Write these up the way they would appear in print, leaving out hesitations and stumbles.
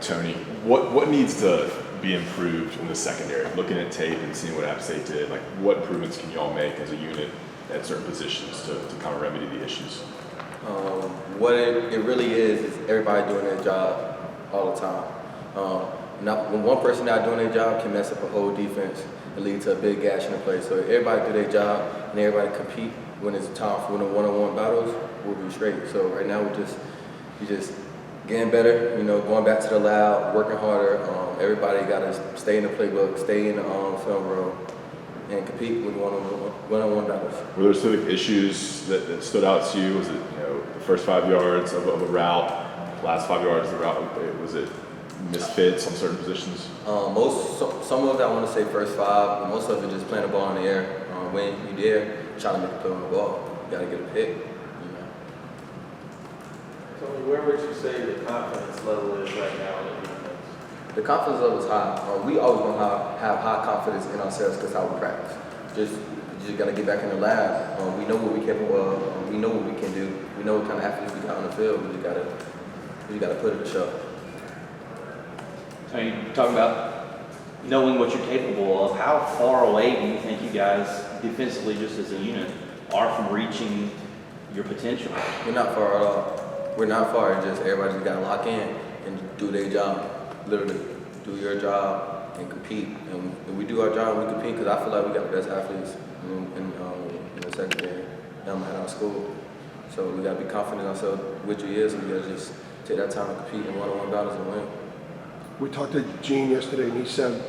Tony, what needs to be improved in the secondary? Looking at tape and seeing what App State did, like what improvements can y'all make as a unit at certain positions to kind of remedy the issues? What it really is everybody doing their job all the time. When one person not doing their job can mess up a whole defense and lead to a big gash in the play. So if everybody do their job and everybody compete when it's time for the one-on-one battles, we'll be straight. So right now we just getting better, going back to the lab, working harder. Everybody got to stay in the playbook, stay in the film room, and compete with one-on-one battles. Were there specific issues that stood out to you? Was it the first 5 yards of a route, last 5 yards of the route? Was it misfits on certain positions? Some of it I want to say first 5, but most of it just playing the ball in the air. When you there, trying to make a play on the ball, you got to get a pick. Tony, where would you say the confidence level is right now in the defense? The confidence level is high. We always going to have high confidence in ourselves because how we practice. You just got to get back in the lab. We know what we're capable of. We know what we can do. We know what kind of athletes we got on the field. We just got to put it to show. So you're talking about knowing what you're capable of. How far away do you think you guys, defensively, just as a unit, are from reaching your potential? We're not far at all. We're not far. It's just everybody just got to lock in and do their job. Literally, do your job and compete. And if we do our job, we compete because I feel like we got the best athletes in the secondary at our school. So we got to be confident in ourselves, which we is, and we got to just take that time to compete in one-on-one battles and win. We talked to Gene yesterday, and he said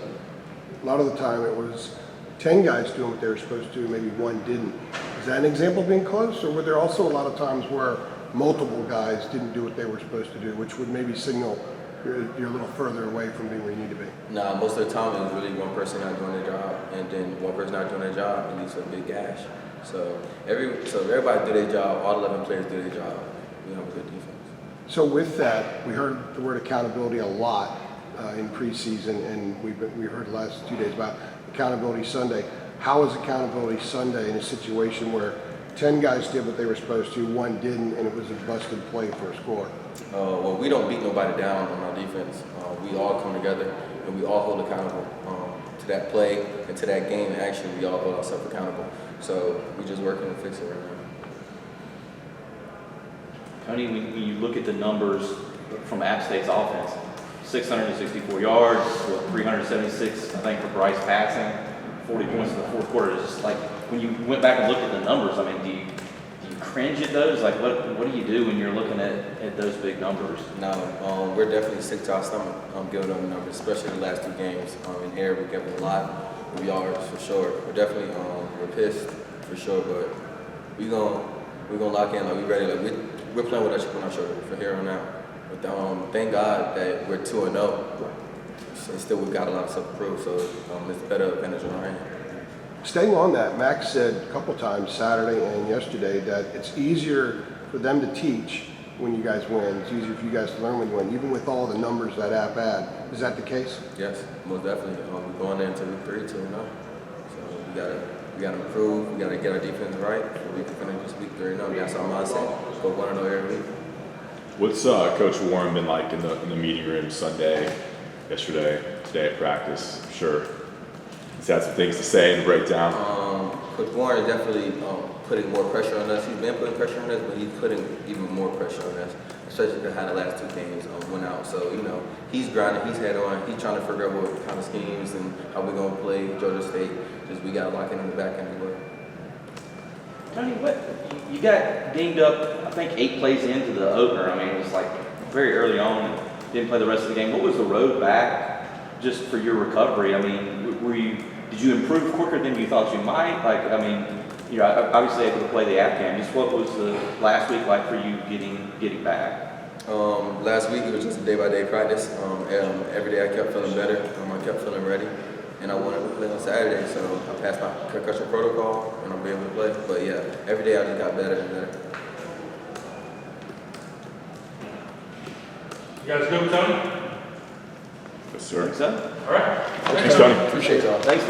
a lot of the time it was 10 guys doing what they were supposed to, maybe one didn't. Is that an example of being close, or were there also a lot of times where multiple guys didn't do what they were supposed to do, which would maybe signal you're a little further away from being where you need to be? Nah, most of the time it was really one person not doing their job, and then one person not doing their job, it leads to a big gash. So everybody do their job, all 11 players do their job. We have a good defense. So with that, we heard the word accountability a lot in preseason, and we heard the last 2 days about Accountability Sunday. How is Accountability Sunday in a situation where 10 guys did what they were supposed to, one didn't, and it was a busted play for a score? Well, we don't beat nobody down on our defense. We all come together and we all hold accountable to that play and to that game. Actually, we all hold ourselves accountable. So we're just working to fix it right now. Tony, when you look at the numbers from App State's offense, 664 yards, 376, I think, for Bryce passing, 40 points in the fourth quarter. It's just like, when you went back and looked at the numbers, I mean, do you cringe at those? Like, what do you do when you're looking at those big numbers? No, we're definitely sick to our stomach giving them the numbers, especially the last 2 games. In here, we gave them a lot of yards for sure. We're definitely we're pissed for sure, but we're gonna lock in. Like, we ready. Like, we're playing with that chip on our shoulder from here on out. But thank God that we're 2-0. So still, we've got a lot of stuff to prove. So it's a better advantage on our end. Staying on that, Max said a couple times Saturday and yesterday that it's easier for them to teach when you guys win. It's easier for you guys to learn when you win, even with all the numbers that App had. Is that the case? Yes, most definitely. We're going into week 3 2-0. So we gotta improve. We gotta get our defense right. So we can finish this week 3-0. That's our mindset. Go 1-0 every week. What's Coach Warren been like in the meeting room Sunday, yesterday, today at practice? I'm sure he's had some things to say and to break down. Coach Warren is definitely putting more pressure on us. He's been putting pressure on us, but he's putting even more pressure on us, especially because how the last 2 games went out. So, he's grinding, he's head on, he's trying to figure out what kind of schemes and how we're going to play Georgia State. Just we got to lock in the back end as well. Tony, you got dinged up, I think, 8 plays into the opener. I mean, it was like very early on and didn't play the rest of the game. What was the road back just for your recovery? I mean, did you improve quicker than you thought you might? Like, I mean, you're obviously able to play the app game. Just what was the last week like for you getting back? Last week it was just a day-by-day practice. Every day I kept feeling better. I kept feeling ready. And I wanted to play on Saturday, so I passed my concussion protocol and I'm able to play. But yeah, every day I just got better and better. You guys good with Tony? Yes, sir. Think so? All right. Thanks, Tony. Appreciate y'all. Thanks, Tony.